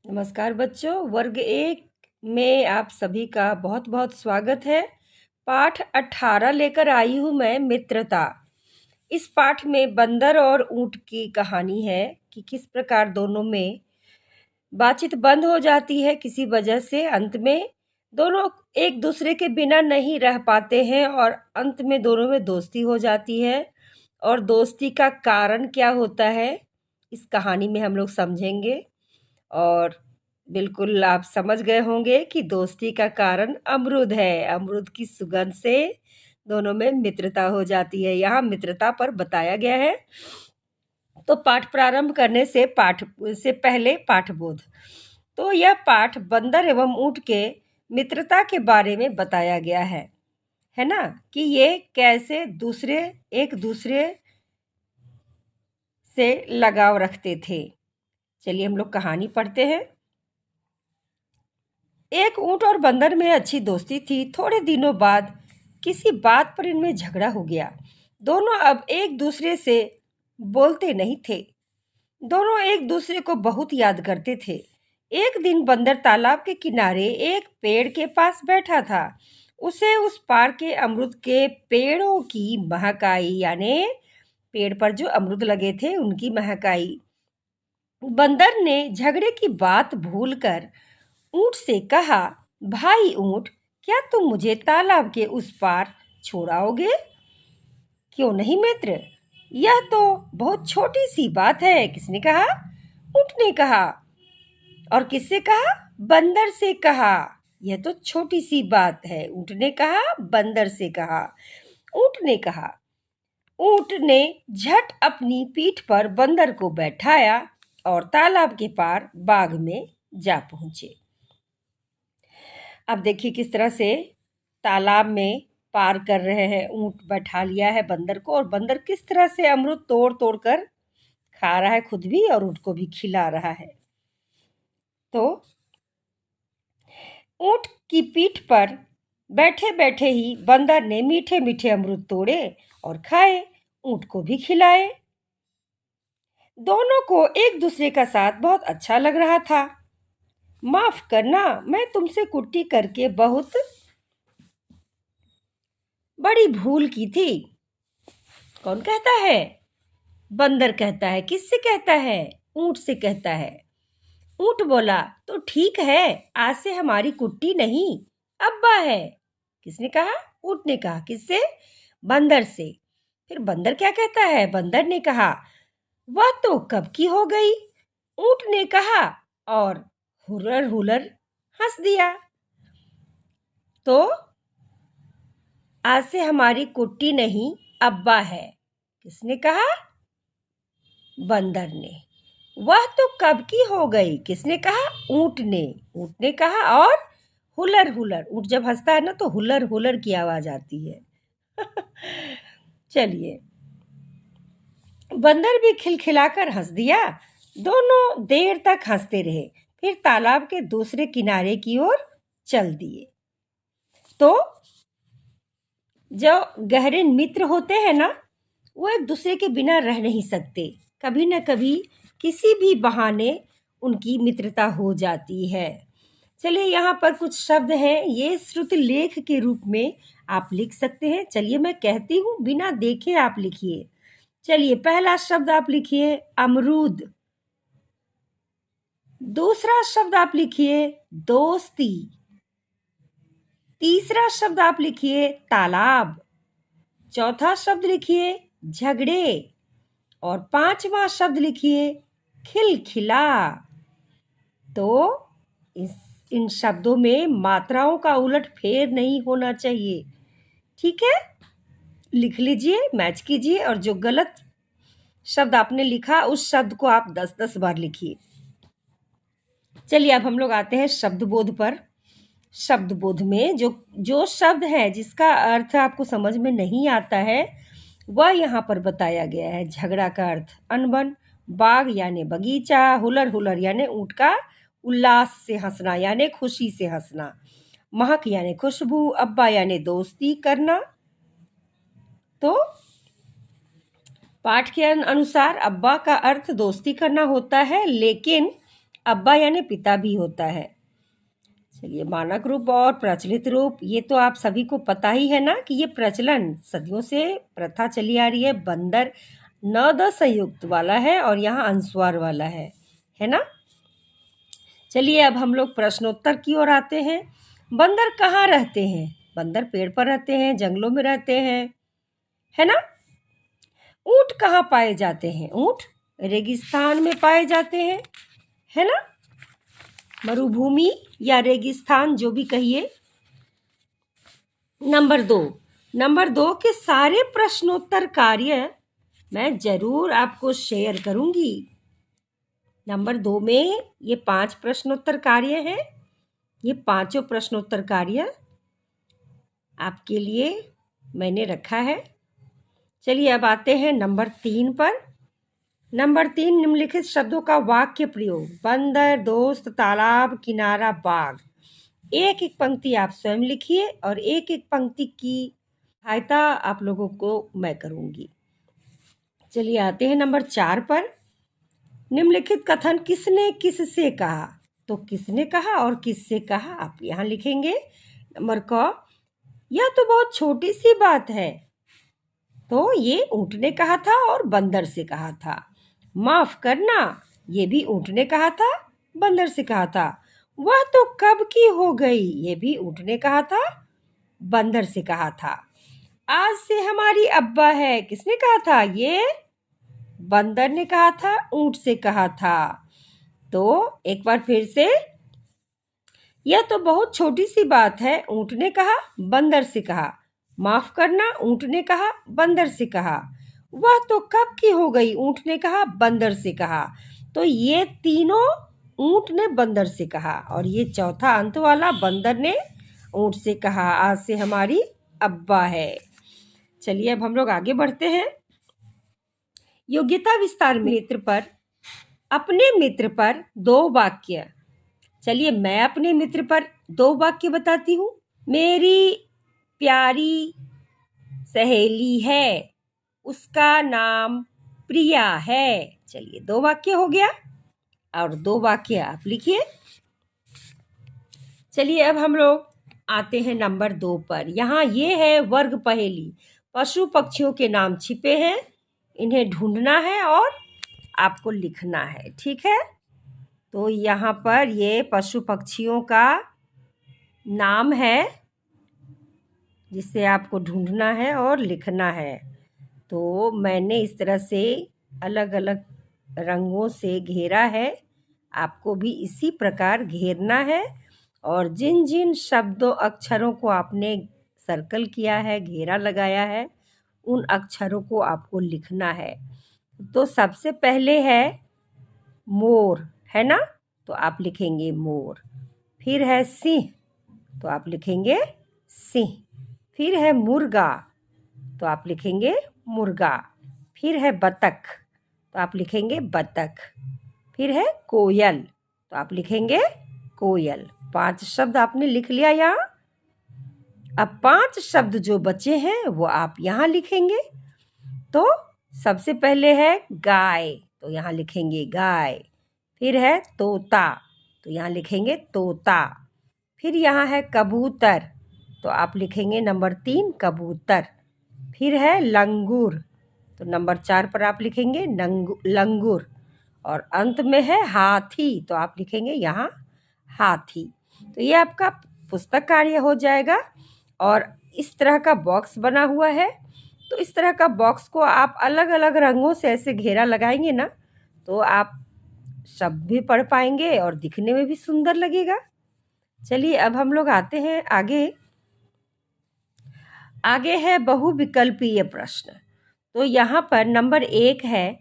नमस्कार बच्चों, वर्ग एक में आप सभी का बहुत बहुत स्वागत है। पाठ 18 लेकर आई हूँ मैं, मित्रता। इस पाठ में बंदर और ऊंट की कहानी है कि किस प्रकार दोनों में बातचीत बंद हो जाती है किसी वजह से। अंत में दोनों एक दूसरे के बिना नहीं रह पाते हैं और अंत में दोनों में दोस्ती हो जाती है। और दोस्ती का कारण क्या होता है इस कहानी में हम लोग समझेंगे। और बिल्कुल आप समझ गए होंगे कि दोस्ती का कारण अमरूद है। अमरूद की सुगंध से दोनों में मित्रता हो जाती है। यहाँ मित्रता पर बताया गया है। तो पाठ प्रारंभ करने से पहले पाठबोध। तो यह पाठ बंदर एवं ऊंट के मित्रता के बारे में बताया गया है ना, कि ये कैसे एक दूसरे से लगाव रखते थे। चलिए हम लोग कहानी पढ़ते हैं। एक ऊंट और बंदर में अच्छी दोस्ती थी। थोड़े दिनों बाद किसी बात पर इनमें झगड़ा हो गया। दोनों अब एक दूसरे से बोलते नहीं थे। दोनों एक दूसरे को बहुत याद करते थे। एक दिन बंदर तालाब के किनारे एक पेड़ के पास बैठा था। उसे उस पार के अमरूद के पेड़ों की महक आई, यानी पेड़ पर जो अमरूद लगे थे उनकी महक आई। बंदर ने झगड़े की बात भूलकर ऊंट से कहा, भाई ऊंट, क्या तुम मुझे तालाब के उस पार छोड़ाओगे? क्यों नहीं मित्र, यह तो बहुत छोटी सी बात है। किसने कहा? ऊंट ने कहा। और किससे कहा? बंदर से कहा। यह तो छोटी सी बात है, ऊंट ने कहा, बंदर से कहा। ऊंट ने कहा। ऊंट ने झट अपनी पीठ पर बंदर को बैठाया और तालाब के पार बाग में जा पहुंचे। अब देखिए किस तरह से तालाब में पार कर रहे हैं। ऊंट बैठा लिया है बंदर को, और बंदर किस तरह से अमरूद तोड़ तोड़ कर खा रहा है खुद भी, और ऊंट को भी खिला रहा है। तो ऊंट की पीठ पर बैठे बैठे ही बंदर ने मीठे मीठे अमरूद तोड़े और खाए, ऊंट को भी खिलाए। दोनों को एक दूसरे का साथ बहुत अच्छा लग रहा था। माफ करना, मैं तुमसे कुट्टी करके बहुत बड़ी भूल की थी। कौन कहता है? बंदर कहता है। किससे कहता है? ऊंट से कहता है। ऊंट बोला, तो ठीक है, आज से हमारी कुट्टी नहीं, अब्बा है। किसने कहा? ऊंट ने कहा। किससे? बंदर से। फिर बंदर क्या कहता है? बंदर ने कहा, वह तो कब की हो गई। ऊंट ने कहा और हुलर हुलर हंस दिया। तो आज से हमारी कुट्टी नहीं, अब्बा है। किसने कहा? बंदर ने। वह तो कब की हो गई। किसने कहा? ऊंट ने। ऊंट ने कहा और हुलर हुलर, ऊंट जब हंसता है ना तो हुलर हुलर की आवाज आती है। चलिए, बंदर भी खिलखिलाकर हंस दिया। दोनों देर तक हंसते रहे, फिर तालाब के दूसरे किनारे की ओर चल दिए। तो जो गहरे मित्र होते हैं ना, वो एक दूसरे के बिना रह नहीं सकते। कभी न कभी किसी भी बहाने उनकी मित्रता हो जाती है। चलिए, यहाँ पर कुछ शब्द हैं, ये श्रुति लेख के रूप में आप लिख सकते हैं। चलिए मैं कहती हूँ, बिना देखे आप लिखिए। चलिए, पहला शब्द आप लिखिए अमरूद। दूसरा शब्द आप लिखिए दोस्ती। तीसरा शब्द आप लिखिए तालाब। चौथा शब्द लिखिए झगड़े। और पांचवा शब्द लिखिए खिलखिला। तो इन शब्दों में मात्राओं का उलट फेर नहीं होना चाहिए। ठीक है, लिख लीजिए, मैच कीजिए, और जो गलत शब्द आपने लिखा उस शब्द को आप 10-10 बार लिखिए। चलिए, अब हम लोग आते हैं शब्द बोध पर। शब्द बोध में जो जो शब्द है जिसका अर्थ आपको समझ में नहीं आता है वह यहाँ पर बताया गया है। झगड़ा का अर्थ अनबन, बाग यानी बगीचा, हुलर हुलर यानी ऊंट का उल्लास से हंसना यानी खुशी से हंसना, महक यानी खुशबू, अब्बा यानी दोस्ती करना। तो पाठ के अनुसार अब्बा का अर्थ दोस्ती करना होता है, लेकिन अब्बा यानी पिता भी होता है। चलिए, मानक रूप और प्रचलित रूप, ये तो आप सभी को पता ही है ना कि ये प्रचलन सदियों से प्रथा चली आ रही है। बंदर न द संयुक्त वाला है और यहाँ अनुस्वार वाला है ना। चलिए, अब हम लोग प्रश्नोत्तर की ओर आते हैं। बंदर कहाँ रहते हैं? बंदर पेड़ पर रहते हैं, जंगलों में रहते हैं, है ना। ऊंट कहाँ पाए जाते हैं? ऊंट रेगिस्तान में पाए जाते हैं, है ना। मरुभूमि या रेगिस्तान, जो भी कहिए। नंबर दो के सारे प्रश्नोत्तर कार्य मैं जरूर आपको शेयर करूंगी। नंबर 2 में ये 5 प्रश्नोत्तर कार्य हैं। ये पांचों प्रश्नोत्तर कार्य आपके लिए मैंने रखा है। चलिए, अब आते हैं नंबर 3 पर। नंबर 3, निम्नलिखित शब्दों का वाक्य प्रयोग। बंदर, दोस्त, तालाब, किनारा, बाग। एक एक पंक्ति आप स्वयं लिखिए और एक एक पंक्ति की सहायता आप लोगों को मैं करूंगी। चलिए, आते हैं नंबर 4 पर। निम्नलिखित कथन किसने किससे कहा? तो किसने कहा और किससे कहा आप यहाँ लिखेंगे। नंबर क, यह तो बहुत छोटी सी बात है। तो ये ऊंट ने कहा था और बंदर से कहा था। माफ करना, ये भी ऊंट ने कहा था, बंदर से कहा था। वह तो कब की हो गई, ये भी ऊंट ने कहा था, बंदर से कहा था। आज से हमारी अब्बा है, किसने कहा था? ये बंदर ने कहा था, ऊंट से कहा था। तो एक बार फिर से, यह तो बहुत छोटी सी बात है, ऊंट ने कहा, बंदर से कहा। माफ करना, ऊंट ने कहा, बंदर से कहा। वह तो कब की हो गई, ऊंट ने कहा, बंदर से कहा। तो ये तीनों ऊंट ने बंदर से कहा और ये चौथा अंत वाला बंदर ने ऊंट से कहा। आज से हमारी अब्बा है। चलिए, अब हम लोग आगे बढ़ते हैं। योग्यता विस्तार मित्र पर, अपने मित्र पर 2 वाक्य। चलिए, मैं अपने मित्र पर 2 वाक्य बताती हूँ। मेरी प्यारी सहेली है, उसका नाम प्रिया है। चलिए, 2 वाक्य हो गया और 2 वाक्य आप लिखिए। चलिए, अब हम लोग आते हैं नंबर 2 पर। यहाँ ये है वर्ग पहेली। पशु पक्षियों के नाम छिपे हैं, इन्हें ढूंढना है और आपको लिखना है, ठीक है। तो यहाँ पर ये पशु पक्षियों का नाम है जिसे आपको ढूंढना है और लिखना है। तो मैंने इस तरह से अलग अलग रंगों से घेरा है, आपको भी इसी प्रकार घेरना है और जिन जिन शब्दों अक्षरों को आपने सर्कल किया है, घेरा लगाया है, उन अक्षरों को आपको लिखना है। तो सबसे पहले है मोर, है ना, तो आप लिखेंगे मोर। फिर है सिंह, तो आप लिखेंगे सिंह। फिर है मुर्गा, तो आप लिखेंगे मुर्गा। फिर है बतख, तो आप लिखेंगे बतख। फिर है कोयल, तो आप लिखेंगे कोयल। 5 शब्द आपने लिख लिया यहाँ। अब 5 शब्द जो बचे हैं वो आप यहाँ लिखेंगे। तो सबसे पहले है गाय, तो यहाँ लिखेंगे गाय। फिर है तोता, तो यहाँ लिखेंगे तोता। फिर यहाँ है कबूतर, तो आप लिखेंगे नंबर 3 कबूतर। फिर है लंगूर, तो नंबर 4 पर आप लिखेंगे लंगूर। और अंत में है हाथी, तो आप लिखेंगे यहाँ हाथी। तो ये आपका पुस्तक कार्य हो जाएगा। और इस तरह का बॉक्स बना हुआ है, तो इस तरह का बॉक्स को आप अलग अलग रंगों से ऐसे घेरा लगाएंगे ना, तो आप शब्द भी पढ़ पाएंगे और दिखने में भी सुंदर लगेगा। चलिए, अब हम लोग आते हैं आगे है बहुविकल्पीय प्रश्न। तो यहाँ पर नंबर 1 है,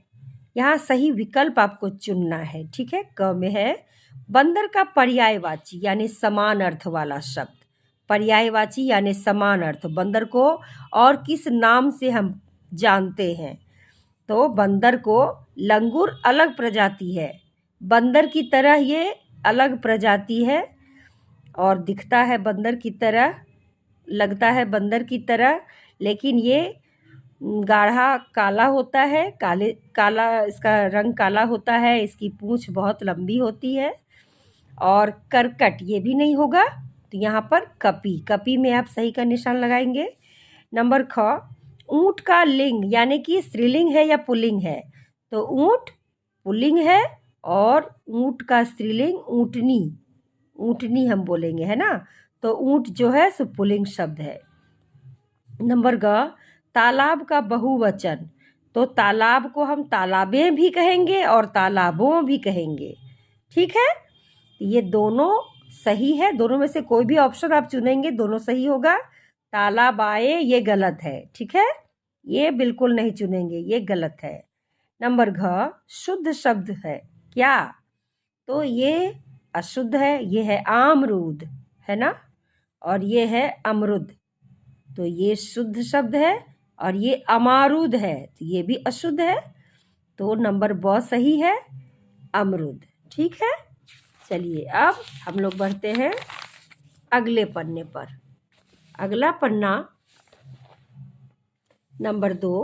यहाँ सही विकल्प आपको चुनना है, ठीक है। क में है बंदर का पर्यायवाची यानी समान अर्थ वाला शब्द। पर्यायवाची यानी समान अर्थ, बंदर को और किस नाम से हम जानते हैं? तो बंदर को लंगूर अलग प्रजाति है, बंदर की तरह ये अलग प्रजाति है और दिखता है बंदर की तरह, लगता है बंदर की तरह, लेकिन ये गाढ़ा काला होता है, काला इसका रंग काला होता है, इसकी पूंछ बहुत लंबी होती है। और करकट ये भी नहीं होगा, तो यहाँ पर कपी में आप सही का निशान लगाएंगे। नंबर ख, ऊंट का लिंग यानी कि स्त्रीलिंग है या पुल्लिंग है, तो ऊंट पुल्लिंग है और ऊंट का स्त्रीलिंग ऊंटनी हम बोलेंगे, है ना। तो ऊंट जो है सो पुल्लिंग शब्द है। नंबर ग, तालाब का बहुवचन, तो तालाब को हम तालाबें भी कहेंगे और तालाबों भी कहेंगे। ठीक है, ये दोनों सही है, दोनों में से कोई भी ऑप्शन आप चुनेंगे दोनों सही होगा। तालाब आए ये गलत है, ठीक है, ये बिल्कुल नहीं चुनेंगे, ये गलत है। नंबर घ, शुद्ध शब्द है क्या, तो ये अशुद्ध है, ये है आमरूद, है ना, और ये है अमरुद, तो ये शुद्ध शब्द है। और ये अमारूद है, तो ये भी अशुद्ध है, तो नंबर ब सही है, अमरुद। ठीक है, चलिए अब हम लोग बढ़ते हैं अगले पन्ने पर। अगला पन्ना नंबर 2,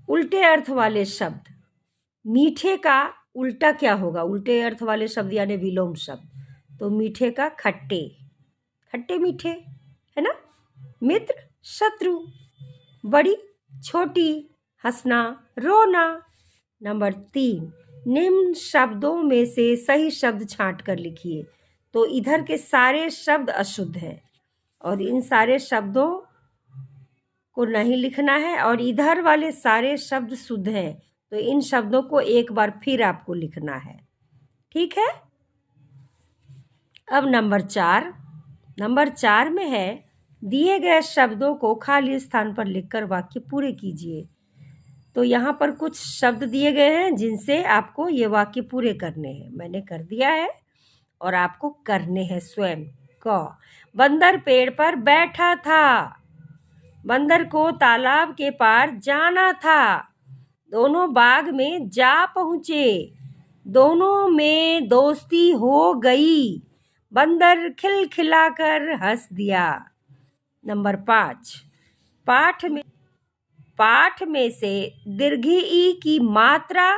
उल्टे अर्थ वाले शब्द। मीठे का उल्टा क्या होगा, उल्टे अर्थ वाले शब्द यानी विलोम शब्द, तो मीठे का खट्टे, खट्टे मीठे, है ना। मित्र शत्रु, बड़ी छोटी, हंसना रोना। नंबर 3, निम्न शब्दों में से सही शब्द छांट कर लिखिए, तो इधर के सारे शब्द अशुद्ध हैं और इन सारे शब्दों को नहीं लिखना है, और इधर वाले सारे शब्द शुद्ध हैं, तो इन शब्दों को एक बार फिर आपको लिखना है। ठीक है, अब नंबर 4 में है, दिए गए शब्दों को खाली स्थान पर लिखकर वाक्य पूरे कीजिए। तो यहाँ पर कुछ शब्द दिए गए हैं जिनसे आपको ये वाक्य पूरे करने हैं, मैंने कर दिया है और आपको करने हैं स्वयं। क, बंदर पेड़ पर बैठा था, बंदर को तालाब के पार जाना था, दोनों बाग में जा पहुँचे, दोनों में दोस्ती हो गई, बंदर खिलखिलाकर हंस दिया। नंबर 5, पाठ में से दीर्घी ई की मात्रा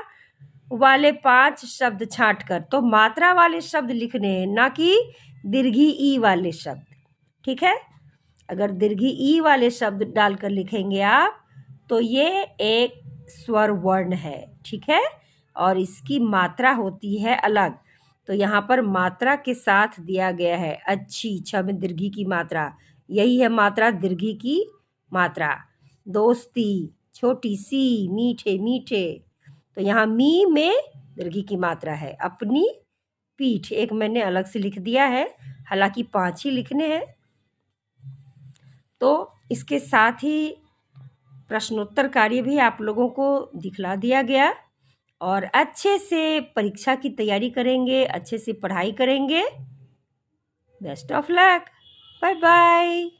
वाले 5 शब्द छांट कर, तो मात्रा वाले शब्द लिखने हैं, ना कि दीर्घी ई वाले शब्द। ठीक है, अगर दीर्घी ई वाले शब्द डालकर लिखेंगे आप तो ये एक स्वर वर्ण है, ठीक है, और इसकी मात्रा होती है अलग, तो यहाँ पर मात्रा के साथ दिया गया है अच्छी, छ में दीर्घी की मात्रा, यही है मात्रा दीर्घी की मात्रा। दोस्ती, छोटी सी, मीठे मीठे, तो यहाँ मी में दीर्घी की मात्रा है। अपनी पीठ एक मैंने अलग से लिख दिया है, हालांकि 5 ही लिखने हैं। तो इसके साथ ही प्रश्नोत्तर कार्य भी आप लोगों को दिखला दिया गया, और अच्छे से परीक्षा की तैयारी करेंगे, अच्छे से पढ़ाई करेंगे। Best of luck, bye bye.